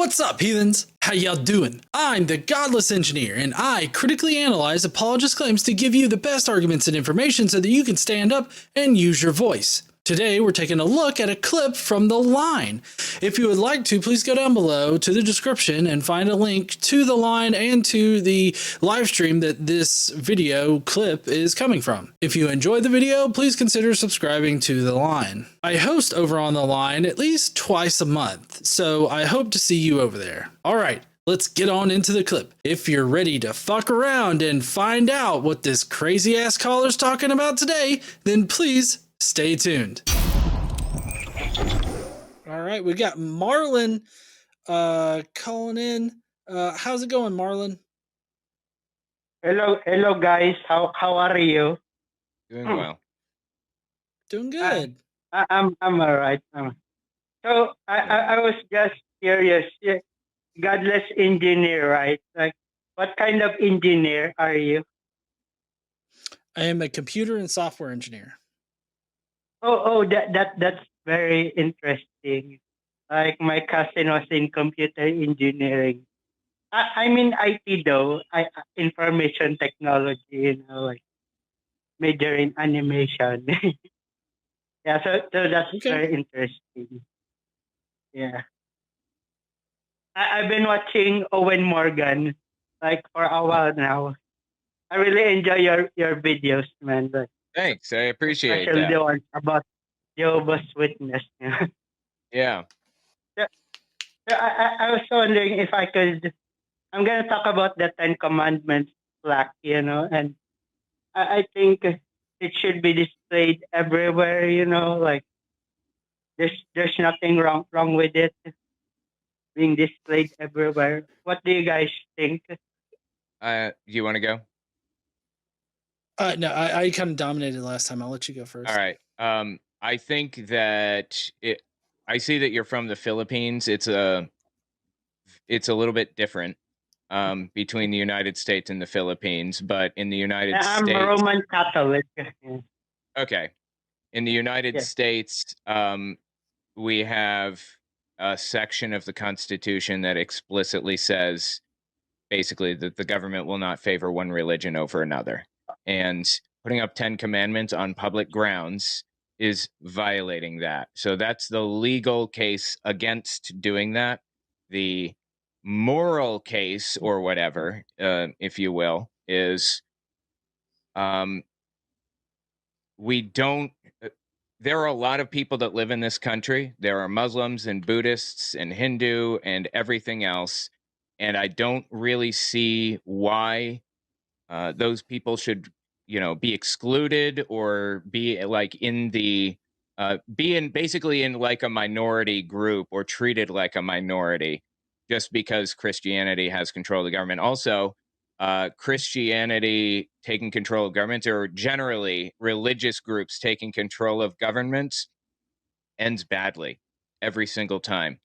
What's up, heathens? How y'all doing? I'm the Godless Engineer, and I critically analyze apologist claims to give you the best arguments and information so that you can stand up and use your voice. Today, we're taking a look at a clip from The Line. If you would like to, please go down below to the description and find a link to The Line and to the live stream that this video clip is coming from. If you enjoyed the video, please consider subscribing to The Line. I host over on The Line at least twice a month, so I hope to see you over there. All right, let's get on into the clip. If you're ready to fuck around and find out what this crazy ass caller's talking about today, then please stay tuned. All right, we got Marlon calling in. How's it going, Marlon? Hello, guys. How are you? Doing well. Doing good. I'm all right. So I was just curious. Godless engineer, right? Like, what kind of engineer are you? I am a computer and software engineer. That's very interesting. Like, my cousin was in computer engineering. I'm in IT though. Information technology. Like major in animation. Yeah, so that's Okay. very interesting. Yeah, I've been watching Owen Morgan like for a while now. I really enjoy your videos, man. Like, Thanks. I appreciate especially that. the ones about Jehovah's Witness. Yeah. So I was wondering if I could. I'm gonna talk about the Ten Commandments plaque, and I think it should be displayed everywhere. Like there's nothing wrong with it being displayed everywhere. What do you guys think? You want to go? No, I kind of dominated last time. I'll let you go first. All right. I think that I see that you're from the Philippines. It's a little bit different between the United States and the Philippines, but in the United I'm States, a Roman Catholic. okay. In the United Yes. States, we have a section of the Constitution that explicitly says basically that the government will not favor one religion over another. And putting up 10 commandments on public grounds is violating that. So that's the legal case against doing that. The moral case, or whatever, if you will, is we don't. There are a lot of people that live in this country. There are Muslims and Buddhists and Hindu and everything else. And I don't really see why those people should, be excluded or be like in the, basically in like a minority group or treated like a minority just because Christianity has control of the government. Also, Christianity taking control of governments, or generally religious groups taking control of governments, ends badly every single time.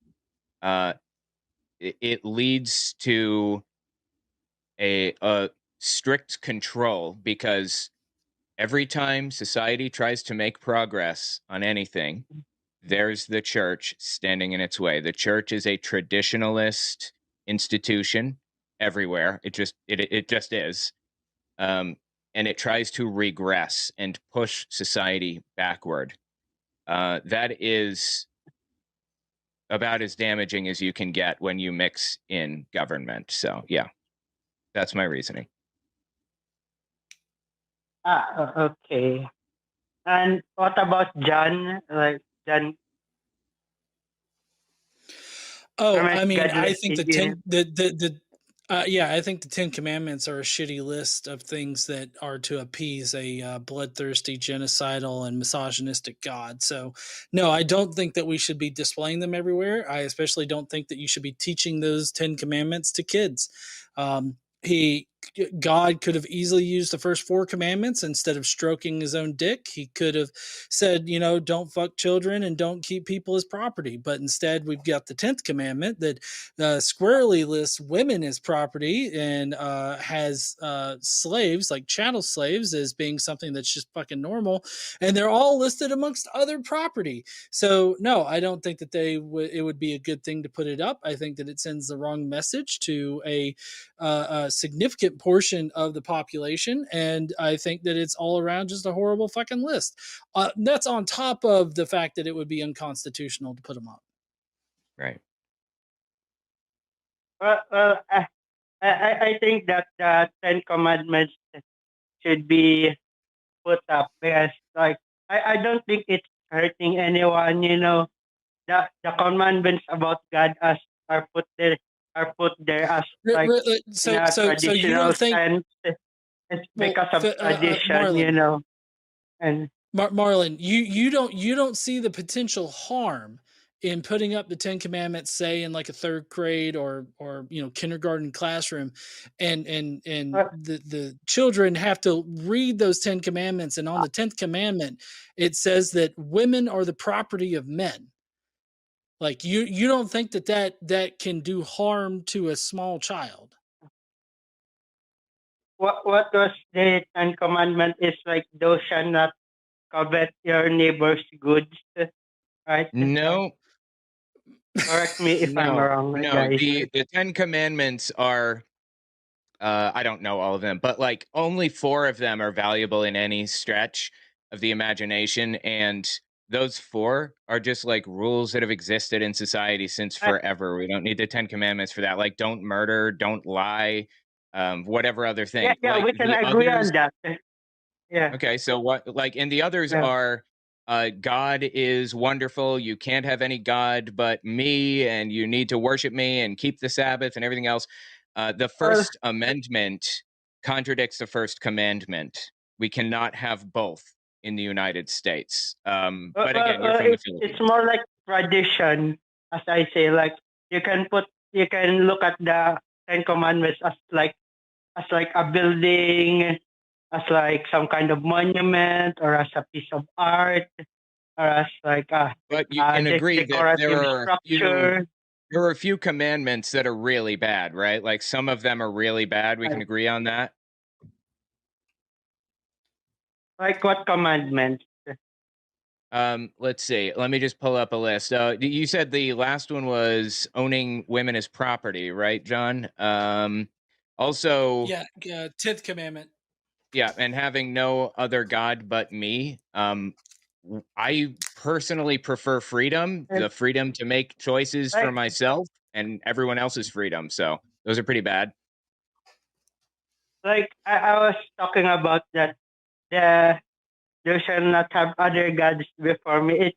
It leads to a strict control, because every time society tries to make progress on anything, there's the church standing in its way. The church is a traditionalist institution everywhere. It just is. And it tries to regress and push society backward. That is about as damaging as you can get when you mix in government. So yeah, that's my reasoning. Okay. And what about John? Like John? Oh, From I mean, I Godless think engineer. I think the 10 Commandments are a shitty list of things that are to appease a bloodthirsty, genocidal, and misogynistic God. So, no, I don't think that we should be displaying them everywhere. I especially don't think that you should be teaching those 10 Commandments to kids. He God could have easily used the first 4 commandments instead of stroking his own dick. He could have said, don't fuck children and don't keep people as property. But instead, we've got the 10th commandment that squarely lists women as property and has slaves, like chattel slaves, as being something that's just fucking normal. And they're all listed amongst other property. So, no, I don't think that it would be a good thing to put it up. I think that it sends the wrong message to a significant portion of the population, and I think that it's all around just a horrible fucking list. That's on top of the fact that it would be unconstitutional to put them up. Right. I think that the 10 Commandments should be put up because, like, I don't think it's hurting anyone. The commandments about God are put there as like in a So you traditional don't think sense. It's because of tradition, Marlon, and Marlon, you don't see the potential harm in putting up the 10 commandments, say in like a 3rd grade or kindergarten classroom, and the children have to read those 10 commandments, and on the 10th commandment it says that women are the property of men. Like you don't think that can do harm to a small child? what was the 10 Commandment is like, thou shalt not covet your neighbor's goods, right? No. Correct me if I'm wrong, guys. The 10 Commandments are, I don't know all of them, but like only 4 of them are valuable in any stretch of the imagination. And those 4 are just like rules that have existed in society since forever. We don't need the 10 Commandments for that. Like, don't murder, don't lie, whatever other thing. Yeah, like we can the agree others, on that. Yeah. Okay, so what, like, and the others Yeah. are God is wonderful. You can't have any God but me, and you need to worship me and keep the Sabbath and everything else. The Well, First Amendment contradicts the First Commandment. We cannot have both in the United States. But again, you're from the it's Philippines. more like tradition, as I say. Like, you can look at the 10 Commandments as like a building, as like some kind of monument, or as a piece of art, or as like a But you can agree that decorative structure. there are a few commandments that are really bad, right? Like some of them are really bad. We can agree on that. Like what commandments? Let's see. Let me just pull up a list. You said the last one was owning women as property, right, John? Also, Yeah, 10th commandment. yeah, and having no other god but me. I personally prefer freedom, the freedom to make choices for myself and everyone else's freedom. So those are pretty bad. Like, I was talking about that. There shall not have other gods before me.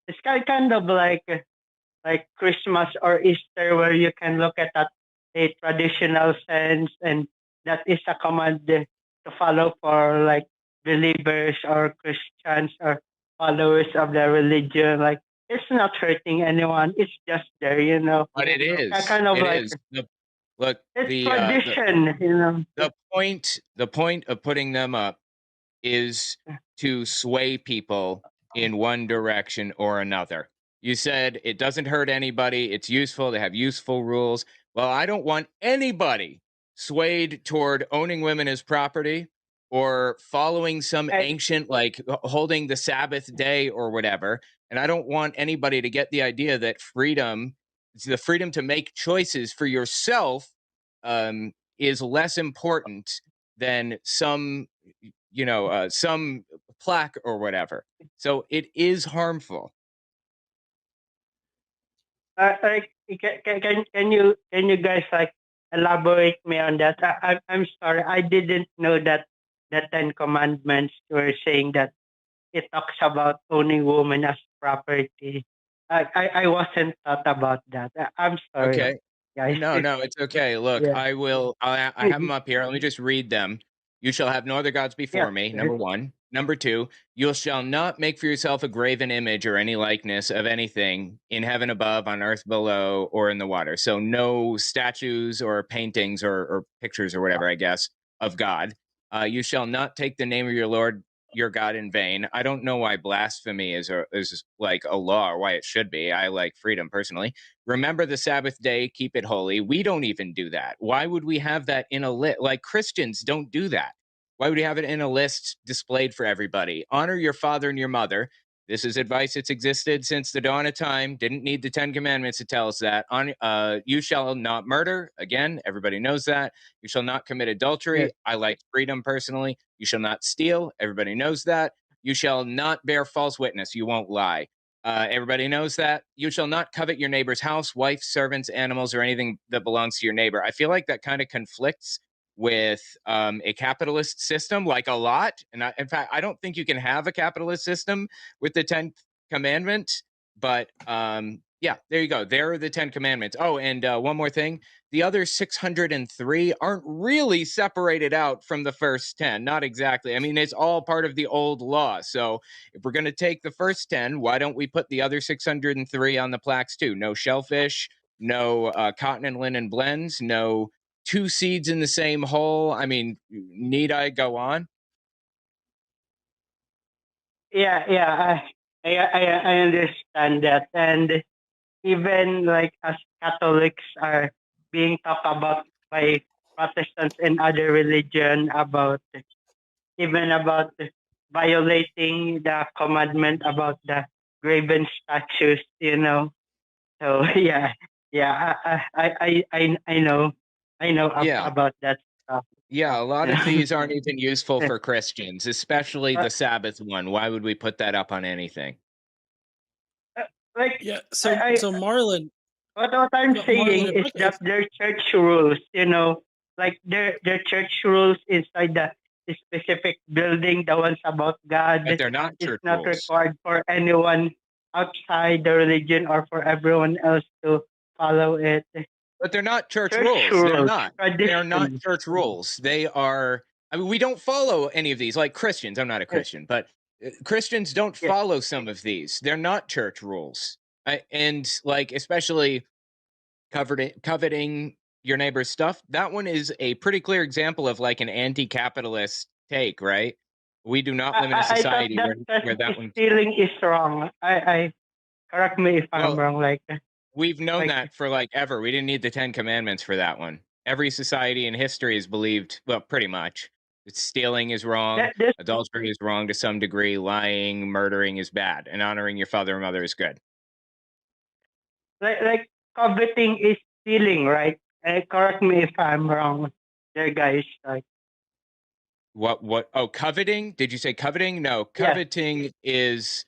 It's kind of like Christmas or Easter, where you can look at that a traditional sense, and that is a command to follow for like believers or Christians or followers of the religion. Like, it's not hurting anyone. It's just there. But it is. Kind of It like is. Look, it's tradition. the point of putting them up is to sway people in one direction or another. You said it doesn't hurt anybody. It's useful to have useful rules. Well, I don't want anybody swayed toward owning women as property or following some ancient, like holding the Sabbath day or whatever. And I don't want anybody to get the idea that the freedom to make choices for yourself, is less important than some some plaque or whatever. So it is harmful. Like, can you guys like elaborate me on that? I'm sorry, I didn't know that the 10 Commandments were saying that it talks about owning women as property. I wasn't thought about that. I'm sorry, Okay. guys. No, it's okay. Look, Yeah. I have them up here. Let me just read them. You shall have no other gods before me. Number 1. Number 2, you shall not make for yourself a graven image or any likeness of anything in heaven above, on earth below, or in the water. So no statues or paintings or pictures or whatever, I guess, of God. You shall not take the name of your Lord your God in vain. I don't know why blasphemy is like a law or why it should be. I like freedom personally. Remember the Sabbath day, keep it holy. We don't even do that. Why would we have that in a list? Like Christians don't do that. Why would we have it in a list displayed for everybody? Honor your father and your mother. This is advice that's existed since the dawn of time. Didn't need the 10 Commandments to tell us that. You shall not murder. Again, everybody knows that. You shall not commit adultery. Yes. I like freedom personally. You shall not steal. Everybody knows that. You shall not bear false witness. You won't lie. Everybody knows that. You shall not covet your neighbor's house, wife, servants, animals, or anything that belongs to your neighbor. I feel like that kind of conflicts with a capitalist system, like a lot. And in fact, I don't think you can have a capitalist system with the 10th commandment. But yeah, there you go. There are the 10 commandments. Oh, and one more thing. The other 603 aren't really separated out from the first 10. Not exactly. I mean, it's all part of the old law. So if we're going to take the first 10, why don't we put the other 603 on the plaques too? No shellfish, no cotton and linen blends, no 2 seeds in the same hole. I mean, need I go on? Yeah. I understand that, and even like as Catholics are being talked about by Protestants and other religion about even about violating the commandment about the graven statues, you know. So yeah, I know Yeah. about that stuff. Yeah, a lot You of know? these aren't even useful for Christians, especially Uh, the Sabbath one. Why would we put that up on anything? like Yeah. I So Marlon, what I'm Marlon, saying is that their church rules, you know, like their church rules inside the specific building, the ones about But God, they're not is church not rules. required for anyone outside the religion or for everyone else to follow it. But they're not church Church rules. They're rules, not. They are not tradition. church rules. They are. I mean, we don't follow any of these. Like Christians, I'm not a Yes, Christian, but Christians don't yes. follow some of these. They're not church rules. And like, especially coveting your neighbor's stuff. That one is a pretty clear example of like an anti-capitalist take, right? We do not live in a I thought society that where that one. stealing is wrong. I correct me if I'm Well, wrong. we've known Like that for like ever. We didn't need the 10 Commandments for that one. Every society in history has believed, well, pretty much, that stealing is wrong, that. This adultery is wrong to some degree, lying, murdering is bad, and honoring your father and mother is good. like coveting is stealing, right? Correct me if I'm wrong, there, guys. Like What? Oh, coveting? Did you say coveting? No, yes, coveting is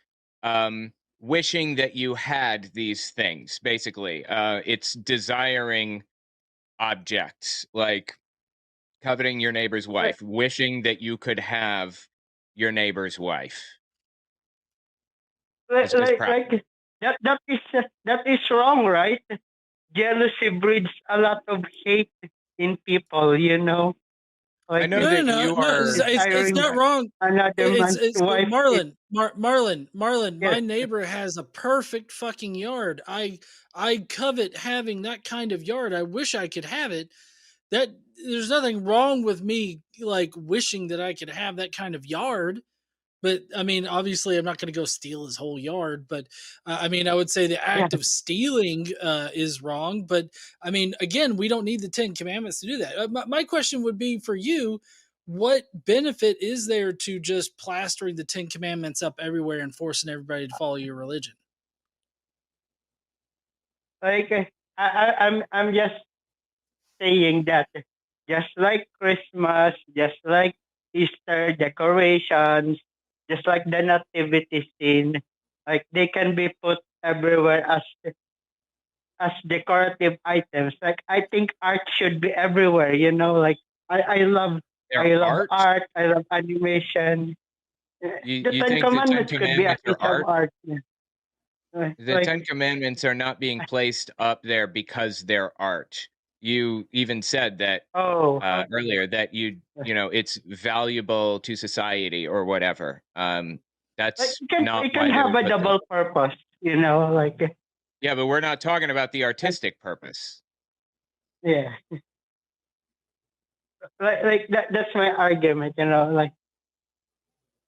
wishing that you had these things, basically. It's desiring objects, like coveting your neighbor's like, wife, wishing that you could have your neighbor's wife. like, Is like, practice. like that is wrong, right? Jealousy breeds a lot of hate in people. You know, I like know no, that no, you no. are. It's desiring not wrong. another man's It's wife. Marlon. Yes, My neighbor has a perfect fucking yard. I covet having that kind of yard. I wish I could have it. That there's nothing wrong with me like wishing that I could have that kind of yard. But I mean, obviously, I'm not going to go steal his whole yard. But I mean, I would say the yeah. act of stealing is wrong. But I mean, again, we don't need the 10 Commandments to do that. My question would be for you: what benefit is there to just plastering the 10 Commandments up everywhere and forcing everybody to follow your religion? Like I'm just saying that just like Christmas, just like Easter decorations, just like the nativity scene, like they can be put everywhere as decorative items. Like I think art should be everywhere, you know, like I, I love Their I love art. art, I love animation. The You Ten think the 10 Commandments could be a Commandments piece are of art? art. Yeah. The Like 10 Commandments are not being placed up there because they're art. You even said that oh, earlier that it's valuable to society or whatever. like That's it not can why they have were a put there. double purpose, you know, like Yeah, but we're not talking about the like artistic purpose. yeah. like that's my argument, like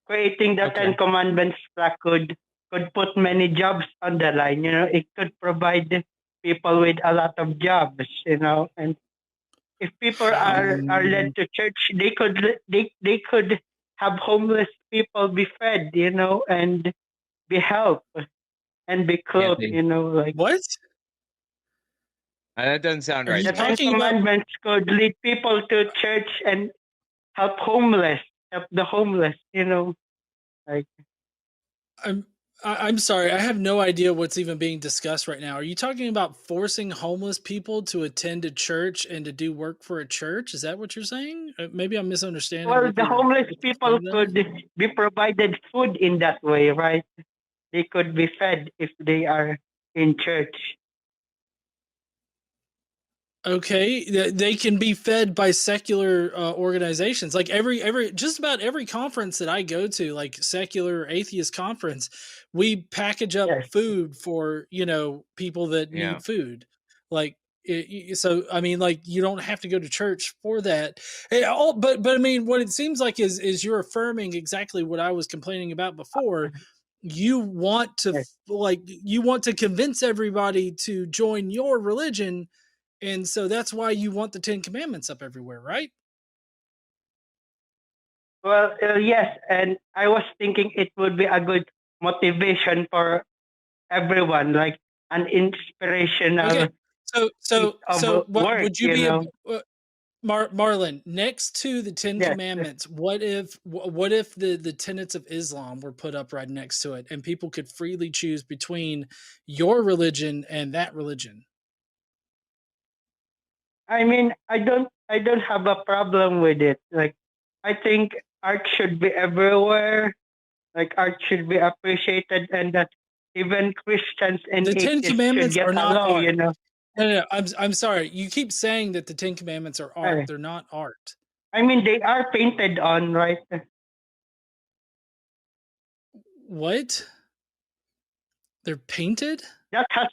creating the Okay. Ten Commandments flag could put many jobs on the line. It could provide people with a lot of jobs. And if people are led to church, they could have homeless people be fed, and be helped and be clothed, Anthony, like What? that doesn't sound Are right you the to me. Ten talking about? Commandments could lead people to church and help the homeless, like I'm sorry. I have no idea what's even being discussed right now. Are you talking about forcing homeless people to attend a church and to do work for a church? Is that what you're saying? Maybe I'm misunderstanding well, what the you're homeless people explaining could there. be provided food in that way, right? They could be fed if they are in church. Okay, they can be fed by secular organizations. Like every just about every conference that I go to, like secular or atheist conference, we package up Yes. food for people that Yeah. need food. Like so, I mean, like you don't have to go to church for that. But I mean, what it seems like is you're affirming exactly what I was complaining about before. You want to Yes. you want to convince everybody to join your religion, and so that's why you want the Ten Commandments up everywhere, right? Well, yes, and I was thinking it would be a good motivation for everyone, like an Okay. inspirational piece of So what work, would you be Marlon, next to the Ten Yes. Commandments, what if the tenets of Islam were put up right next to it and people could freely choose between your religion and that religion? I mean, I don't have a problem with it. Like, I think art should be everywhere. Like, art should be appreciated, and that even Christians and The Ten atheists should Commandments get are not along. art. No. I'm sorry. You keep saying that the Ten Commandments are art. Uh, They're not art. I mean, they are painted on, right? What? They're painted? That has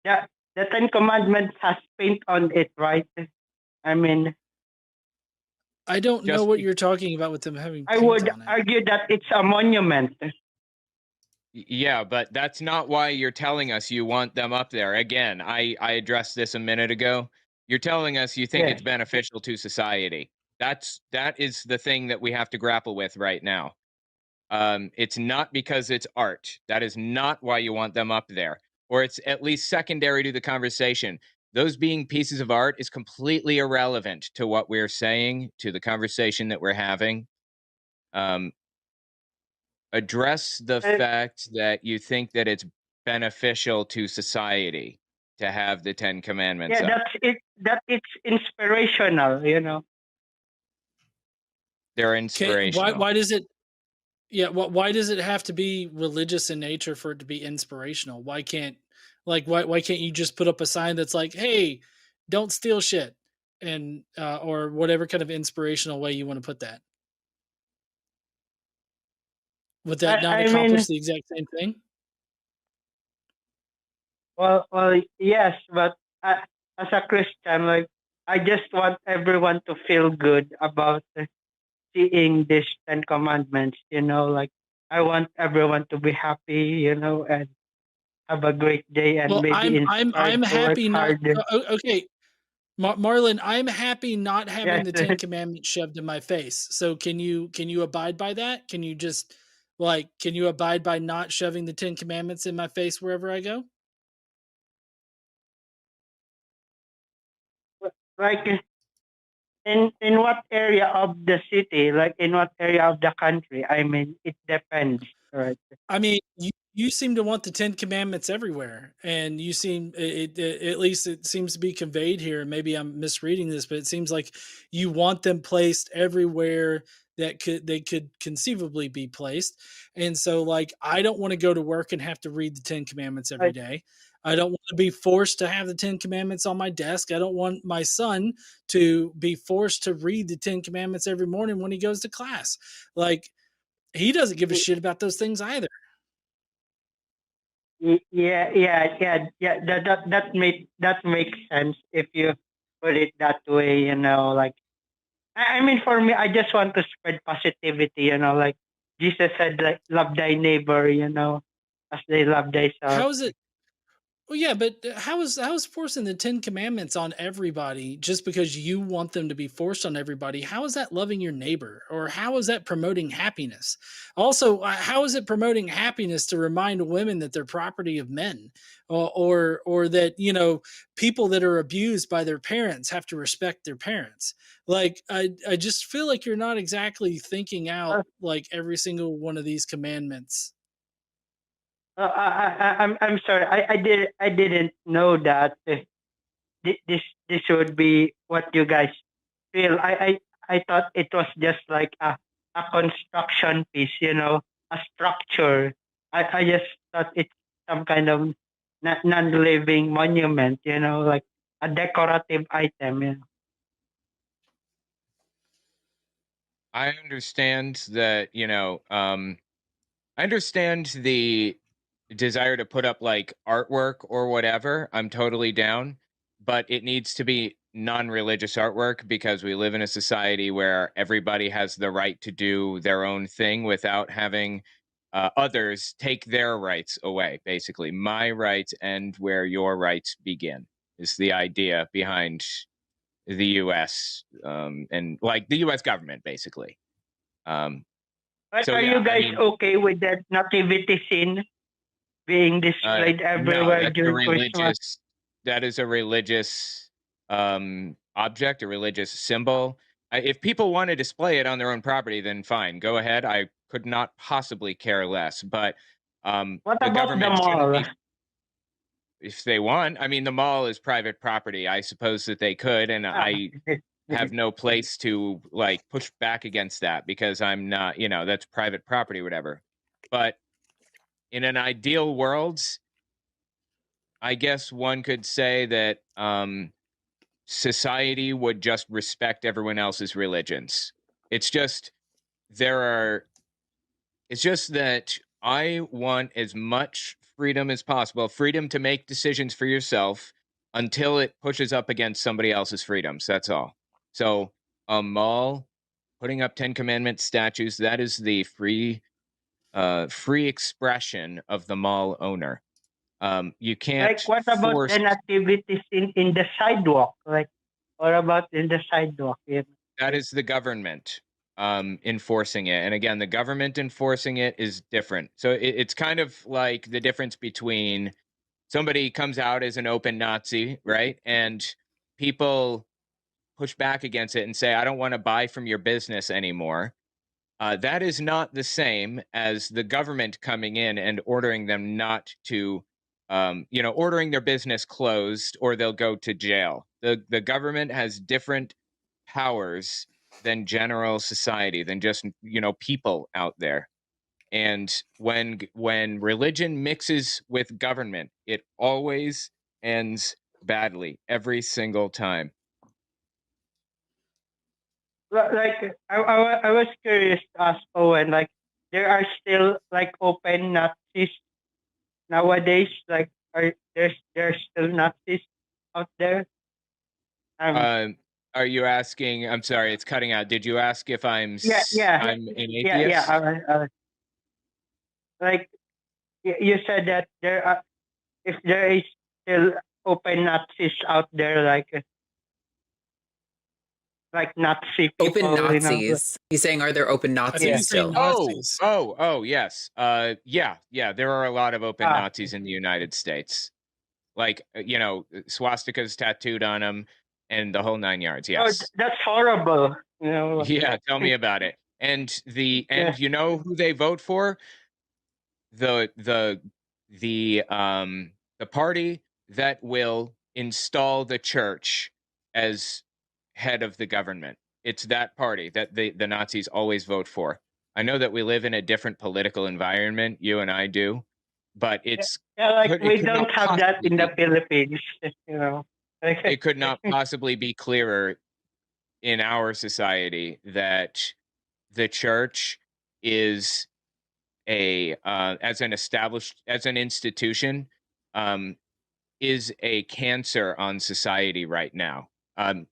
that the Ten Commandments has paint on it, right? I mean, I don't know Just what you're talking about with them having I paint would on it. argue that it's a monument. Yeah, but that's not why you're telling us you want them up there. Again, I addressed this a minute ago. You're telling us you think Yes. it's beneficial to society. That is the thing that we have to grapple with right now. It's not because it's art. That is not why you want them up there, or it's at least secondary to the conversation. Those being pieces of art is completely irrelevant to what we're saying, to the conversation that we're having. Um, Address the And fact that you think that it's beneficial to society to have the Ten Commandments yeah, up. that's it. That it's inspirational. They're Why inspirational. does it why does it have to be religious in nature for it to be inspirational? Why can't you just put up a sign that's like, "Hey, don't steal shit," and or whatever kind of inspirational way you want to put that? Would that not I mean, accomplish the exact same thing? well, yes, but as a Christian, like, I just want everyone to feel good about seeing these Ten Commandments. Like, I want everyone to be happy, and have a great day, and Well, maybe I'm inspired to work happy not. hard. Okay, Marlon, I'm happy not having Yes. the Ten Commandments shoved in my face. So can you abide by that? Can you just can you abide by not shoving the Ten Commandments in my face wherever I go? Like, in what area of the city, like in what area of the country? I mean, it depends, right? I mean, you seem to want the Ten Commandments everywhere, and you seem at least it seems to be conveyed here. And maybe I'm misreading this, but it seems like you want them placed everywhere that they could conceivably be placed. And so, like, I don't want to go to work and have to read the Ten Commandments every Like, day. I don't want to be forced to have the Ten Commandments on my desk. I don't want my son to be forced to read the Ten Commandments every morning when he goes to class. Like, he doesn't give a shit about those things either. yeah. That makes sense if you put it that way. Like, I mean, for me, I just want to spread positivity. Like Jesus said, like love thy neighbor. As they love thyself. How is it? Well, yeah, but how is forcing the Ten Commandments on everybody just because you want them to be forced on everybody? How is that loving your neighbor, or how is that promoting happiness? Also, how is it promoting happiness to remind women that they're property of men, or that people that are abused by their parents have to respect their parents? Like, I just feel like you're not exactly thinking out Uh, like every single one of these commandments. I'm sorry. I didn't know that this would be what you guys feel. I thought it was just like a construction piece. A structure. I just thought it's some kind of non-living monument. Like a decorative item. I understand that, I understand the desire to put up like artwork or whatever. I'm totally down, but it needs to be non-religious artwork because we live in a society where everybody has the right to do their own thing without having others take their rights away. Basically, my rights end where your rights begin is the idea behind the U.S. And like the U.S. government, basically. Um, But so are yeah, you I guys mean, okay with that nativity scene being displayed no, everywhere during Christmas? that is a religious object, a religious symbol. If people want to display it on their own property, then fine, go ahead. I could not possibly care less. But What the about the government shouldn't mall? be, if they want. I mean, the mall is private property. I suppose that they could, and Ah, I have no place to like push back against that because I'm not, that's private property, whatever. But in an ideal world, I guess one could say that society would just respect everyone else's religions. It's just there are. It's just that I want as much freedom as possible, freedom to make decisions for yourself until it pushes up against somebody else's freedoms. That's all. So a mall putting up Ten Commandment statues, that is the free expression of the mall owner. You can't like what about force. the activities in the sidewalk? Like what about in the sidewalk? That is the government enforcing it, and again, the government enforcing it is different. So it's kind of like the difference between somebody comes out as an open Nazi, right? And people push back against it and say, I don't want to buy from your business anymore. That is not the same as the government coming in and ordering them not to, ordering their business closed or they'll go to jail. The government has different powers than general society, than just, people out there. And when religion mixes with government, it always ends badly every single time. Like I was curious to ask Owen. Like there are still like open Nazis nowadays. Like there's still Nazis out there. Um. Um, are you asking? I'm sorry, it's cutting out. Did you ask if Yeah. Yeah. I'm an Yeah. atheist? Like you said that there are, if there is still open Nazis out there, like Nazi Open people. Nazis. He's saying, are there open I think Yeah. Nazis he's saying still? Nazis. Yes. Yeah. There are a lot of open Ah, Nazis in the United States. Like, swastikas tattooed on them and the whole nine yards. oh, Yes. that's horrible. Yeah. Tell me about it. And Yeah. you know who they vote for? The the the party that will install the church as head of the government. It's that party that the Nazis always vote for. I know that we live in a different political environment, you and I do, but Yeah, like it we could don't not have that possibly in the be Philippines. You know. it could not possibly be clearer in our society that the church is as an institution, um, is a cancer on society right now.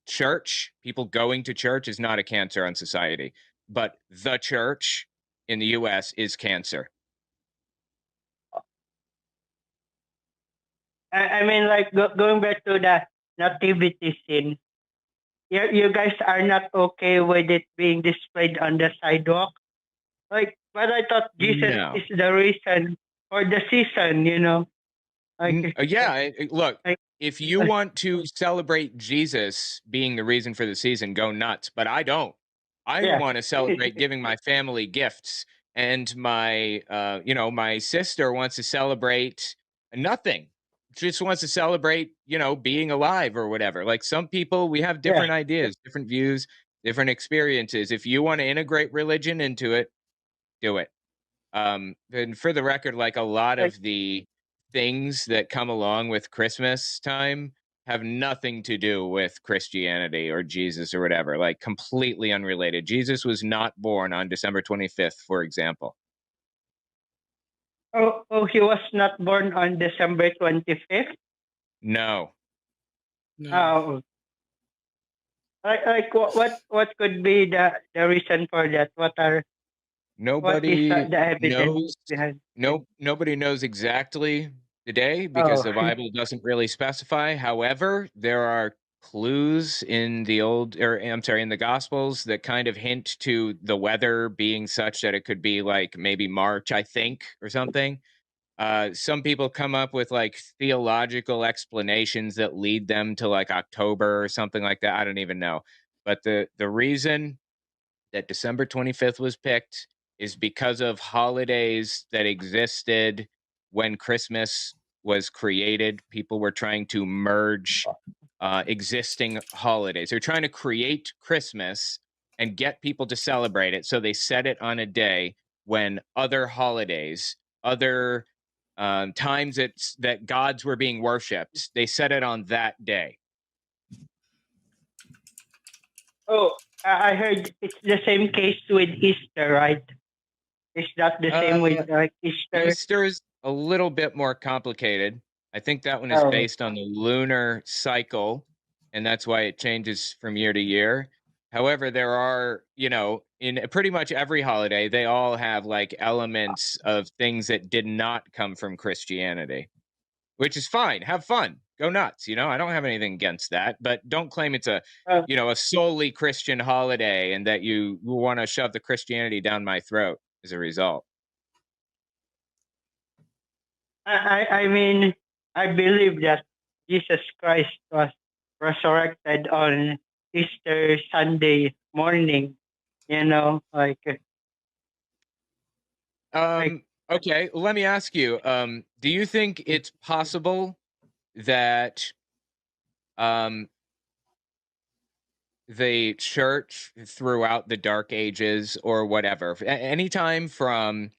Church, people going to church is not a cancer on society, but the church in the U.S. is cancer. I mean, like going back to the nativity scene. You guys are not okay with it being displayed on the sidewalk. Like, but I thought Jesus No. is the reason for the season. Like, Look, like, if you want to celebrate Jesus being the reason for the season, go nuts. But I don't. I yeah. want to celebrate giving my family gifts, and my sister wants to celebrate nothing. Just wants to celebrate, being alive or whatever. Like some people, we have Yeah. different ideas, different views, different experiences. If you want to integrate religion into it, do it. And for the record, like a lot Like, of the things that come along with Christmas time have nothing to do with Christianity or Jesus or whatever, like completely unrelated. Jesus was not born on December 25th, for example. oh, he was not born on December 25th. No. No. Oh, like what could be the reason for that? What is Nobody the evidence knows. behind? Nobody knows exactly the day because Oh, the Bible doesn't really specify. However, there are clues in the Gospels that kind of hint to the weather being such that it could be like maybe March, I think, or something. Some people come up with like theological explanations that lead them to like October or something like that. I don't even know. But the reason that December 25th was picked is because of holidays that existed when Christmas was created. People were trying to merge existing holidays. They're trying to create Christmas and get people to celebrate it. So they set it on a day when other holidays, other times that gods were being worshipped, they set it on that day. oh, I heard it's the same case with Easter, right? Is that the same with like Easter? Easter's a little bit more complicated. I think that one is Oh, based on the lunar cycle, and that's why it changes from year to year. However, there are, in pretty much every holiday, they all have like elements of things that did not come from Christianity, which is fine. Have fun. Go nuts. I don't have anything against that, but don't claim it's a uh, solely Christian holiday and that you want to shove the Christianity down my throat as a result. I mean, I believe that Jesus Christ was resurrected on Easter Sunday morning. Like Okay, let me ask you, do you think it's possible that the church throughout the Dark Ages or whatever, anytime from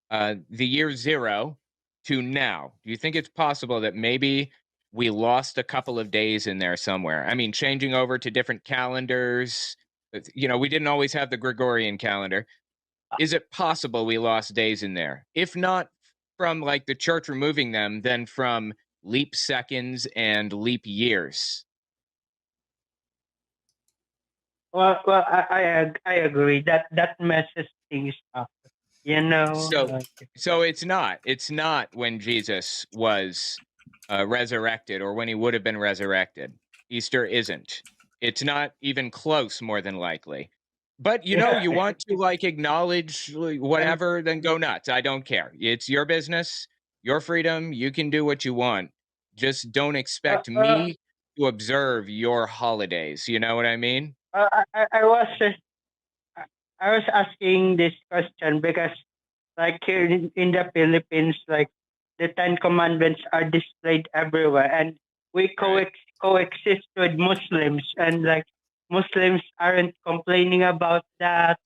the year 0 to now, do you think it's possible that maybe we lost a couple of days in there somewhere? I mean, changing over to different calendars, we didn't always have the Gregorian calendar. Is it possible we lost days in there? If not from like the church removing them, then from leap seconds and leap years. well, I agree that messes things up. So Like, it's not when Jesus was resurrected or when he would have been resurrected. Easter isn't. It's not even close, more than likely. But you want to like acknowledge whatever, then go nuts. I don't care. It's your business, your freedom. You can do what you want. Just don't expect me to observe your holidays. You know what I mean? I was asking this question because, like here in the Philippines, like the Ten Commandments are displayed everywhere, and we coexist with Muslims, and like Muslims aren't complaining about that.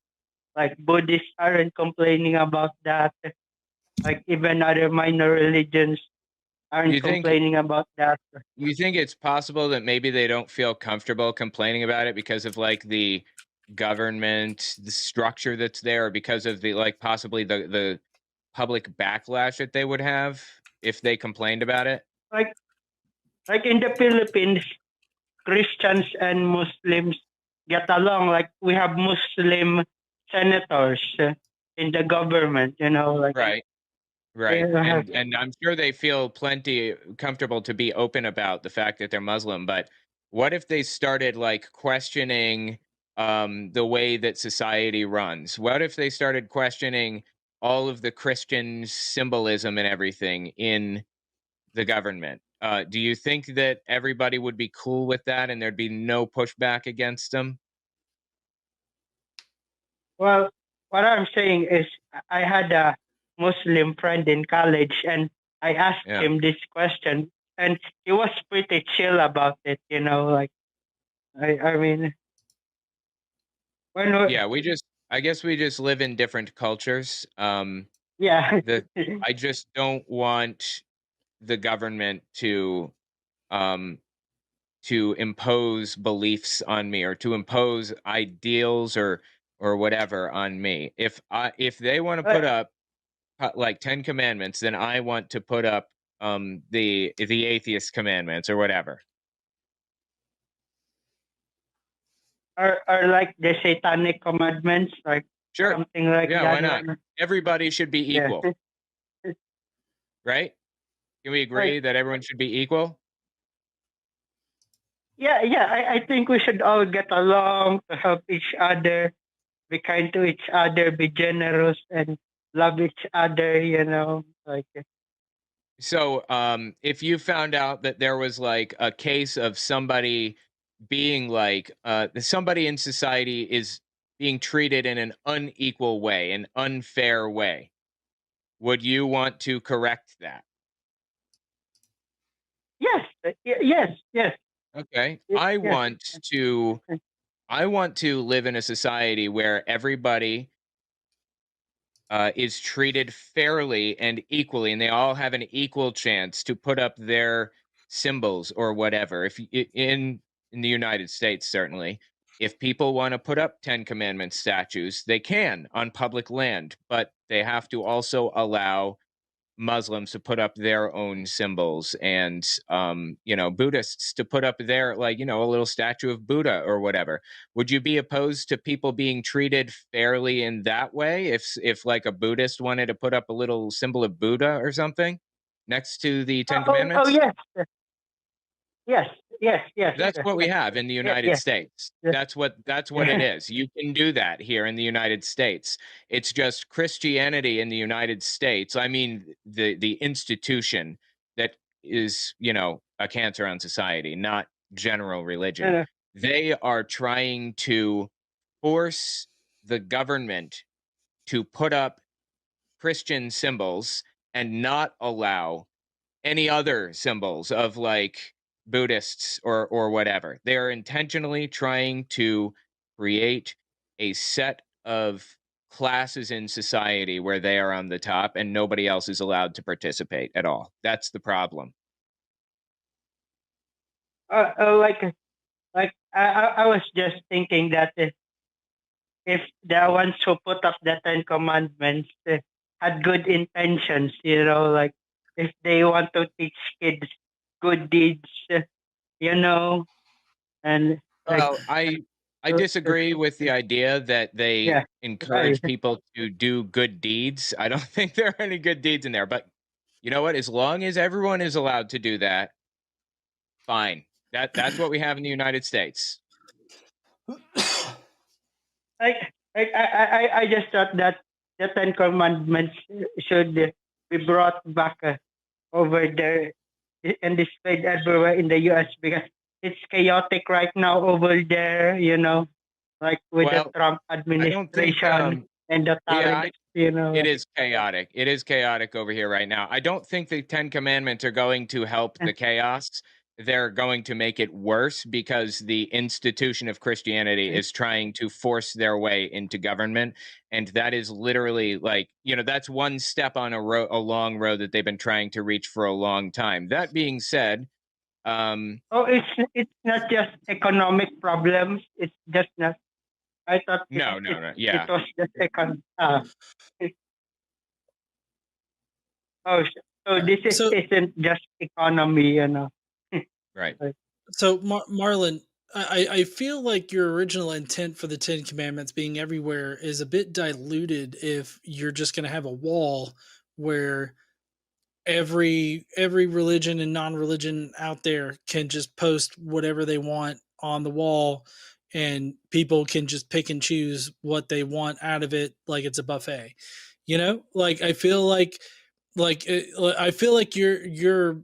Like Buddhists aren't complaining about that. Like even other minor religions aren't You think complaining about that. You think it's possible that maybe they don't feel comfortable complaining about it because of like the government, the structure that's there, or because of the like possibly the public backlash that they would have if they complained about it? Like in the Philippines, Christians and Muslims get along. Like we have Muslim senators in the government, like Right. they Right. have, And I'm sure they feel plenty comfortable to be open about the fact that they're Muslim, but what if they started like questioning the way that society runs? What if they started questioning all of the Christian symbolism and everything in the government? Do you think that everybody would be cool with that and there'd be no pushback against them? well, what I'm saying is I had a Muslim friend in college and I asked Yeah. him this question and he was pretty chill about it, like I mean when Yeah, I guess we just live in different cultures. yeah. The I just don't want the government um to impose beliefs on me or to impose ideals or whatever on me. If they want to put up like 10 commandments, then I want to put up the atheist commandments or whatever. Or like the satanic commandments, like Sure. something like Yeah, that. why not? Everybody should be Yeah. equal, right? Can we agree Right. that everyone should be equal? Yeah, I think we should all get along to help each other, be kind to each other, be generous and love each other, like So, if you found out that there was like a case of somebody being like, somebody in society is being treated in an unequal way, an unfair way, would you want to correct that? yes, yes. Okay. Yes. I want to live in a society where everybody is treated fairly and equally, and they all have an equal chance to put up their symbols or whatever. In the United States, certainly, if people want to put up Ten Commandments statues, they can on public land, but they have to also allow Muslims to put up their own symbols and Buddhists to put up their a little statue of Buddha or whatever. Would you be opposed to people being treated fairly in that way if like a Buddhist wanted to put up a little symbol of Buddha or something next to the Ten Oh Commandments? yes, yes, yes, That's what we have in the United yes, States. yes. That's what it is. You can do that here in the United States. It's just Christianity in the United States. I mean, the institution that is, a cancer on society, not general religion. Uh, They are trying to force the government to put up Christian symbols and not allow any other symbols of like Buddhists or whatever. They are intentionally trying to create a set of classes in society where they are on the top and nobody else is allowed to participate at all. That's the problem. like I was just thinking that if the ones who put up the Ten Commandments had good intentions, like if they want to teach kids good deeds, and like, Well, I uh, uh, disagree with the idea that they yeah, encourage people to do good deeds. I don't think there are any good deeds in there, but you know what? As long as everyone is allowed to do that, fine. That's what we have in the United States. I just thought that the Ten Commandments should be brought back over there and displayed everywhere in the U.S. because it's chaotic right now over there, like with the Well, Trump I don't think administration and the yeah, tariffs, it is chaotic. It is chaotic over here right now. I don't think the 10 commandments are going to help the chaos. They're going to make it worse because the institution of Christianity is trying to force their way into government, and that is literally like, that's one step on a long road that they've been trying to reach for a long time. That being said, Oh, it's not just economic problems. It's just not. I thought no, it yeah, was just oh, so this So isn't just economy, right. So, Marlon, I feel like your original intent for the Ten Commandments being everywhere is a bit diluted if you're just going to have a wall where every religion and non-religion out there can just post whatever they want on the wall, and people can just pick and choose what they want out of it like it's a buffet. Like I feel like your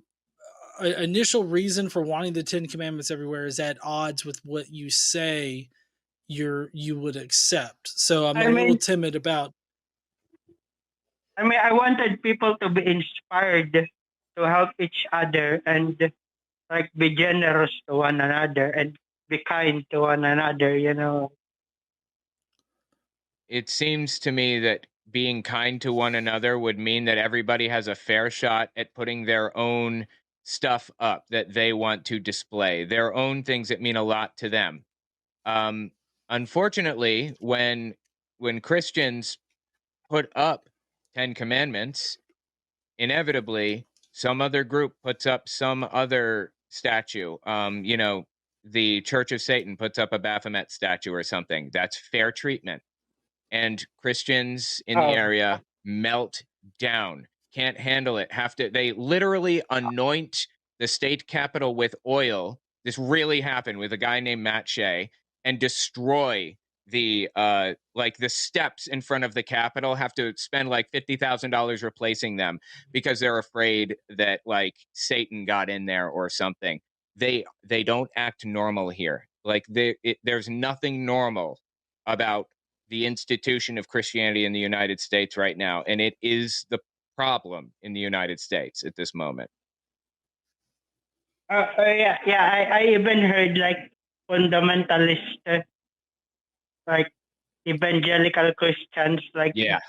initial reason for wanting the Ten Commandments everywhere is at odds with what you say you would accept. So I'm I a little mean, timid about. I wanted people to be inspired to help each other and like be generous to one another and be kind to one another. It seems to me that being kind to one another would mean that everybody has a fair shot at putting their own stuff up that they want to display, their own things that mean a lot to them. Um, Unfortunately, when Christians put up Ten Commandments, inevitably some other group puts up some other statue. The Church of Satan puts up a Baphomet statue or something. That's fair treatment, and Christians in the Oh, area melt down, can't handle it, have to, they literally anoint the state capitol with oil. This really happened with a guy named Matt Shea, and destroy the steps in front of the capitol, have to spend like $50,000 replacing them because they're afraid that like Satan got in there or something. They don't act normal here. Like there's nothing normal about the institution of Christianity in the United States right now, and it is the problem in the United States at this moment. yeah, yeah. I even heard like fundamentalist, like evangelical Christians, like Yeah.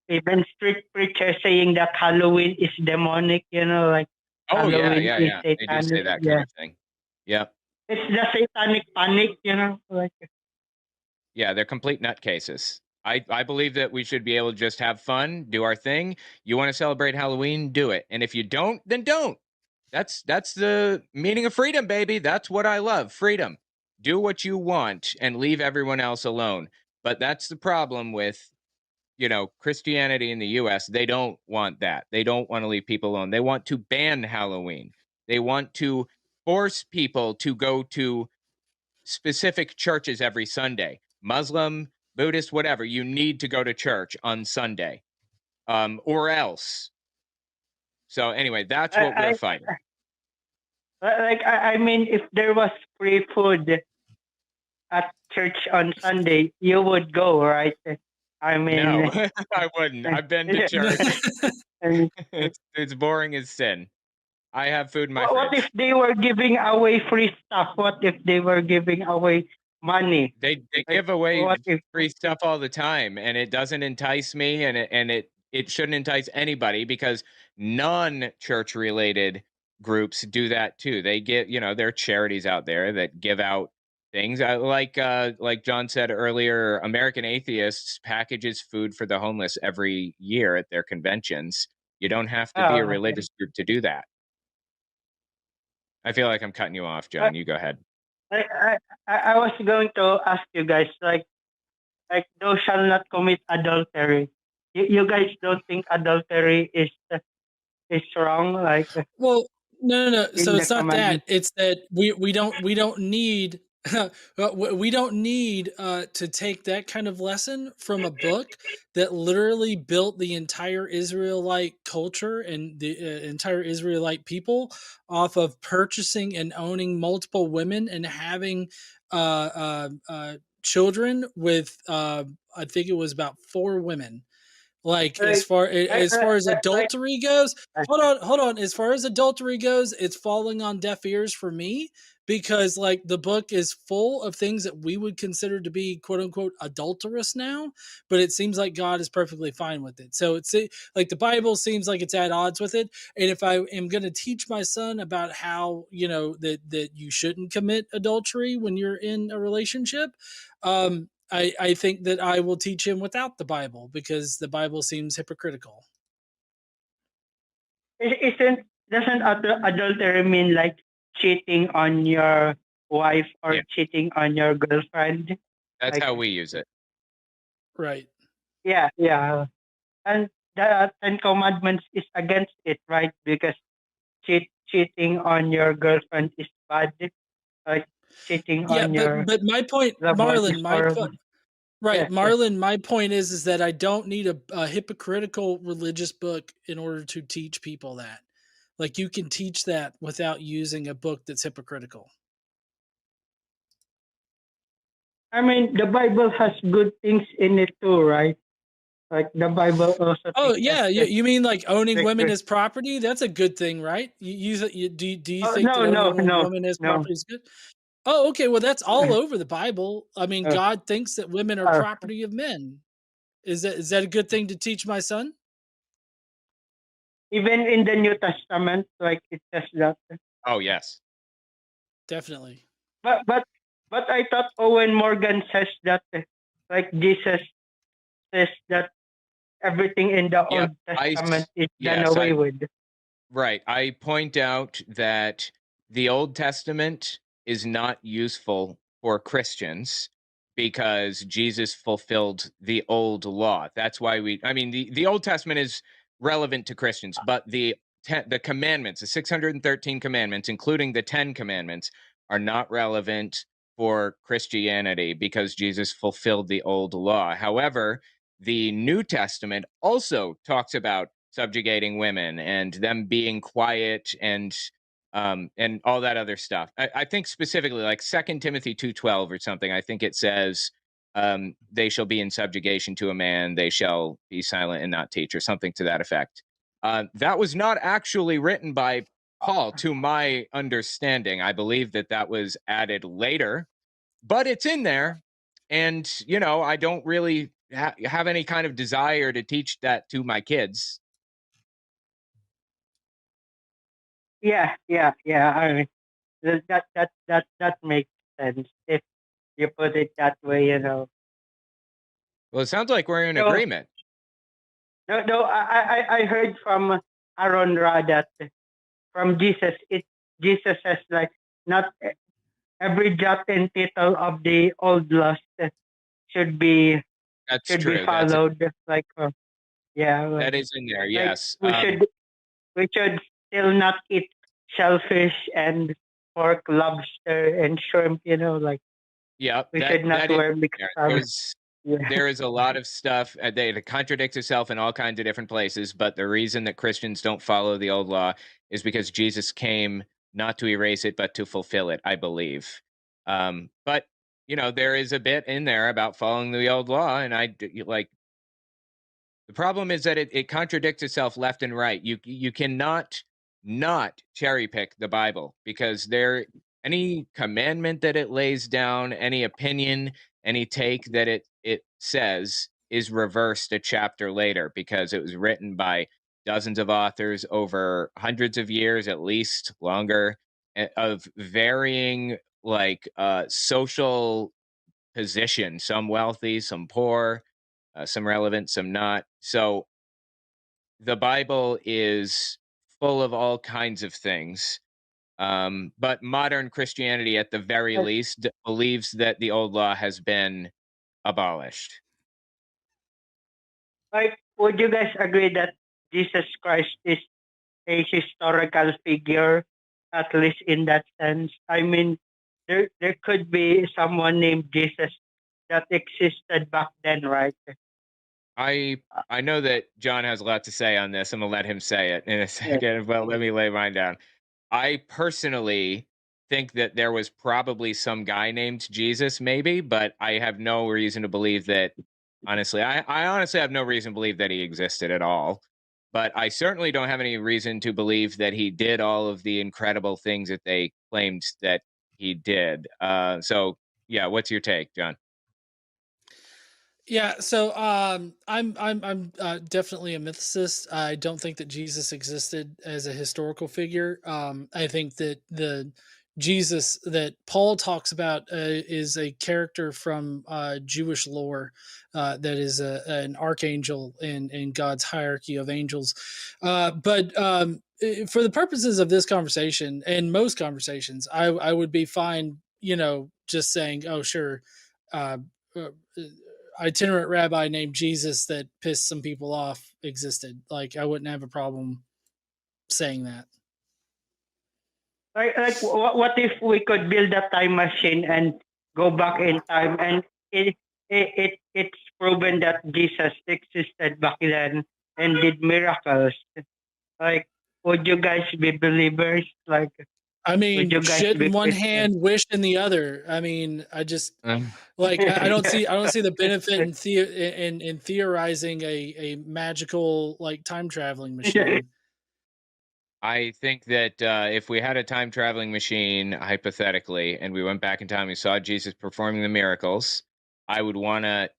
even street preachers saying that Halloween is demonic. Like Oh yeah, Halloween yeah, is yeah. They do say satanic. that kind Yeah, of thing. Yeah. it's the satanic panic. Like Yeah, they're complete nutcases. I believe that we should be able to just have fun, do our thing. You want to celebrate Halloween, do it. And if you don't, then don't. That's the meaning of freedom, baby. That's what I love. Freedom. Do what you want and leave everyone else alone. But that's the problem with Christianity in the US. They don't want that. They don't want to leave people alone. They want to ban Halloween. They want to force people to go to specific churches every Sunday. Muslim, Buddhist, whatever. You need to go to church on Sunday, or else. So anyway, that's what we're I, fighting. I mean, if there was free food at church on Sunday, you would go, right? I mean, No, I wouldn't. I've been to church. and It's boring as sin. I have food in my what if fridge. they were giving away free stuff? What if they were giving away money? They Like, give away what if? free stuff all the time, and it doesn't entice me, and it shouldn't entice anybody, because non-church related groups do that too. They get, there are charities out there that give out things. Like John said earlier, American Atheists packages food for the homeless every year at their conventions. You don't have to be a Okay. religious group to do that. I feel like I'm cutting you off, I, John. You go ahead. I was going to ask you guys, like thou shall not commit adultery. You guys don't think adultery is wrong, like Well, no. So in the it's not that. commandment? It's that we don't need we don't need to take that kind of lesson from a book that literally built the entire Israelite culture and the entire Israelite people off of purchasing and owning multiple women and having children with I think it was about 4 women. Like Like, as far as like, adultery goes, hold on. As far as adultery goes, it's falling on deaf ears for me because like the book is full of things that we would consider to be quote unquote adulterous now, but it seems like God is perfectly fine with it. So it's like the Bible seems like it's at odds with it. And if I am going to teach my son about how that you shouldn't commit adultery when you're in a relationship, I think that I will teach him without the Bible because the Bible seems hypocritical. isn't doesn't adultery mean like cheating on your wife or Yeah. cheating on your girlfriend. That's Like, how we use it. Right. yeah, yeah. And the Ten Commandments is against it, right? Because cheating on your girlfriend is bad. Like cheating Yeah, on your but my point, loved one is Marlon, my horrible. point, right, Yes, yes. Marlon, my point is that I don't need a hypocritical religious book in order to teach people that. Like you can teach that without using a book that's hypocritical. I mean, the Bible has good things in it too, right? Like the Bible also Oh teaches yeah, that. you mean like owning women Like, as property? That's a good thing, right? Do you oh think that no, no, owning a no, woman as no. property is good? Oh, okay. Well, that's all over the Bible. I mean, Uh, God thinks that women are uh, property of men. Is that a good thing to teach my son? even in the New Testament, like it says that. Oh, yes. Definitely. But but but I thought Owen Morgan says that, like Jesus says that everything in the Yep. Old Testament is done Yes, away with. right. I point out that the Old Testament is not useful for Christians because Jesus fulfilled the old law. That's why the Old Testament is relevant to Christians, but the commandments, the 613 commandments, including the 10 commandments, are not relevant for Christianity because Jesus fulfilled the old law. However, the New Testament also talks about subjugating women and them being quiet and all that other stuff. I think specifically like Second Timothy 2:12 or something. I think it says they shall be in subjugation to a man, they shall be silent and not teach, or something to that effect. That was not actually written by Paul, to my understanding. I believe that was added later, but it's in there. And, I don't really have any kind of desire to teach that to my kids. Yeah, yeah, yeah. I mean, that makes sense if you put it that way. Well, it sounds like we're in So agreement. no, I heard from Aaron Ra that from Jesus, Jesus says like not every jot and tittle of the old laws should be That's should be true. followed. Like yeah, That is in there. like Yes. we should still not eat shellfish and pork, lobster, and shrimp. Like Yeah. we That should not is wear mixed there. fabric. Yeah. There is a lot of stuff that it contradicts itself in all kinds of different places. But the reason that Christians don't follow the old law is because Jesus came not to erase it, but to fulfill it, I believe. But there is a bit in there about following the old law, and like. The problem is that it contradicts itself left and right. You cannot not cherry pick the Bible because any commandment that it lays down, any opinion, any take that it says is reversed a chapter later because it was written by dozens of authors over hundreds of years, at least longer, of varying social position, some wealthy, some poor, some relevant, some not. So the Bible is full of all kinds of things. But modern Christianity, at the very least, believes that the old law has been abolished. Like, would you guys agree that Jesus Christ is a historical figure, at least in that sense? I mean, there could be someone named Jesus that existed back then, right? I know that John has a lot to say on this. I'm gonna let him say it in a Yes. second, but let me lay mine down. I personally think that there was probably some guy named Jesus, maybe, but I have no reason to believe that. Honestly, I honestly have no reason to believe that he existed at all. But I certainly don't have any reason to believe that he did all of the incredible things that they claimed that he did. So yeah, what's your take, John? Yeah, so I'm definitely a mythicist. I don't think that Jesus existed as a historical figure. I think that the Jesus that Paul talks about is a character from Jewish lore that is an archangel in God's hierarchy of angels. But for the purposes of this conversation and most conversations, I would be fine, just saying, oh, sure, uh, uh, itinerant rabbi named Jesus that pissed some people off existed. Like, I wouldn't have a problem saying that. What if we could build a time machine and go back in time, and it's proven that Jesus existed back then and did miracles? Like, would you guys be believers? Like, I would mean, you guys shit be in one Christians? hand, wish in the other. I mean, I just like I don't see the benefit in theorizing a magical like time traveling machine. I think that if we had a time traveling machine, hypothetically, and we went back in time and saw Jesus performing the miracles, I would want to,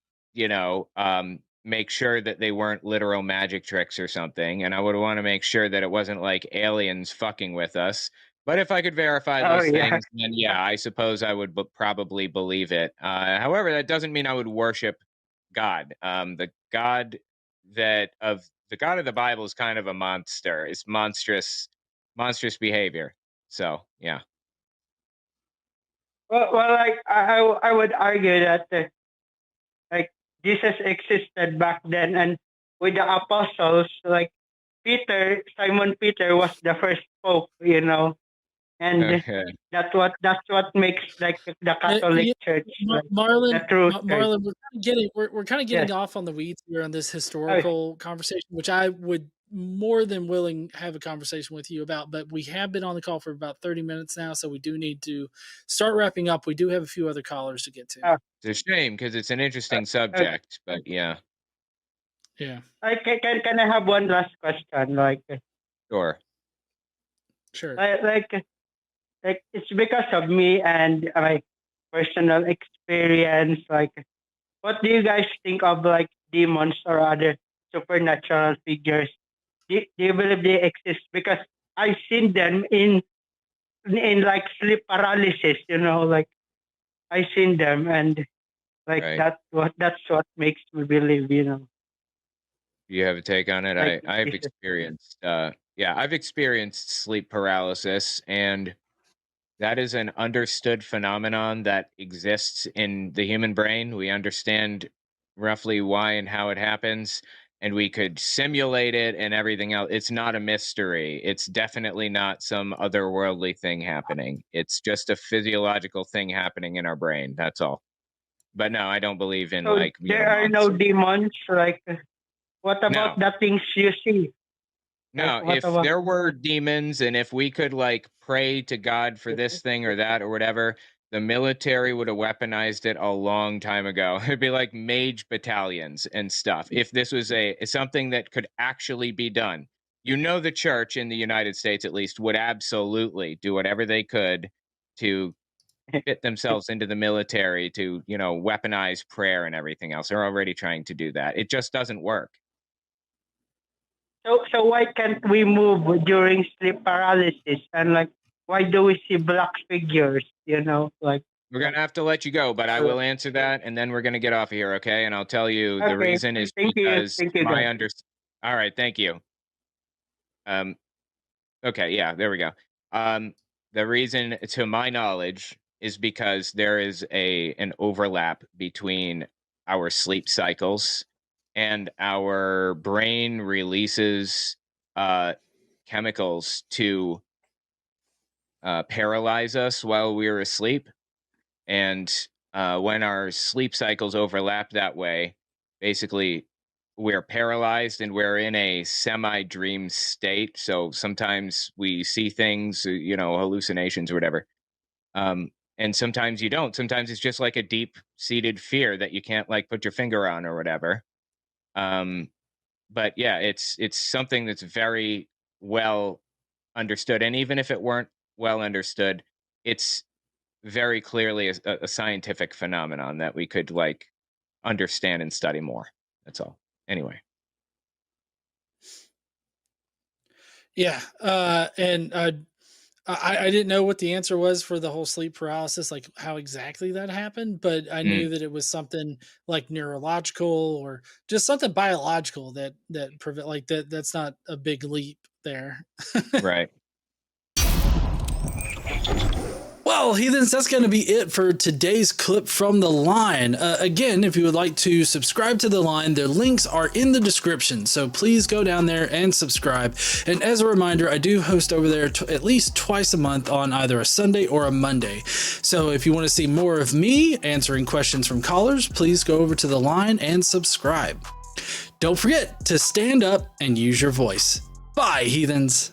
make sure that they weren't literal magic tricks or something. And I would want to make sure that it wasn't like aliens fucking with us. But if I could verify Oh those yeah. things, then yeah, I suppose I would probably believe it. However, that doesn't mean I would worship God. The God of the Bible is kind of a monster. It's monstrous behavior. So yeah. Well, like I would argue that like Jesus existed back then, and with the apostles, like Simon Peter was the first pope, and Okay. that's what makes like the Catholic Church, like the Marlon, true church. Marlon, we're kind of getting Yes. off on the weeds here on this Oh, historical conversation, which I would more than willing have a conversation with you about. But we have been on the call for about 30 minutes now, so we do need to start wrapping up. We do have a few other callers to get to. uh, It's a shame because it's an interesting uh, subject, but yeah, Yeah, can I have one last question? sure. sure. Like it's because of me and my personal experience. Like, what do you guys think of like demons or other supernatural figures? Do you believe they exist? Because I've seen them in like sleep paralysis. Like I've seen them, and like Right. that's what makes me believe. You have a take on it? Like I've this is- experienced I've experienced sleep paralysis, and that is an understood phenomenon that exists in the human brain. We understand roughly why and how it happens, and we could simulate it and everything else. It's not a mystery. It's definitely not some otherworldly thing happening. It's just a physiological thing happening in our brain. That's all. But no, I don't believe in So like, there are no monsters. demons. Like, what about No. the things you see? No, Like, what if about? there were demons and if we could like pray to God for this thing or that or whatever, the military would have weaponized it a long time ago. It'd be like mage battalions and stuff. If this was something that could actually be done, the church in the United States at least would absolutely do whatever they could to fit themselves into the military to, weaponize prayer and everything else. They're already trying to do that. It just doesn't work. So why can't we move during sleep paralysis? And like, why do we see black figures? Like. We're going to have to let you go, but I will answer that, and then we're going to get off of here, okay? And I'll tell you the Okay. reason is Thank you. because Thank you, my guys. All right, thank you. Okay, yeah, there we go. The reason, to my knowledge, is because there is an overlap between our sleep cycles, and our brain releases chemicals to paralyze us while we're asleep. And when our sleep cycles overlap that way, basically we're paralyzed and we're in a semi-dream state. So sometimes we see things, hallucinations or whatever. And sometimes you don't. Sometimes it's just like a deep-seated fear that you can't like put your finger on or whatever. But yeah, it's something that's very well understood. And even if it weren't well understood, it's very clearly a scientific phenomenon that we could like understand and study more. That's all. Anyway. Yeah, and I didn't know what the answer was for the whole sleep paralysis, like how exactly that happened, but I knew that it was something like neurological or just something biological that prevent like that. That's not a big leap there. Right. Well, heathens, that's going to be it for today's clip from the line. Again, if you would like to subscribe to the line, their links are in the description. So please go down there and subscribe. And as a reminder, I do host over there at least twice a month on either a Sunday or a Monday. So if you want to see more of me answering questions from callers, please go over to the line and subscribe. Don't forget to stand up and use your voice. Bye, heathens.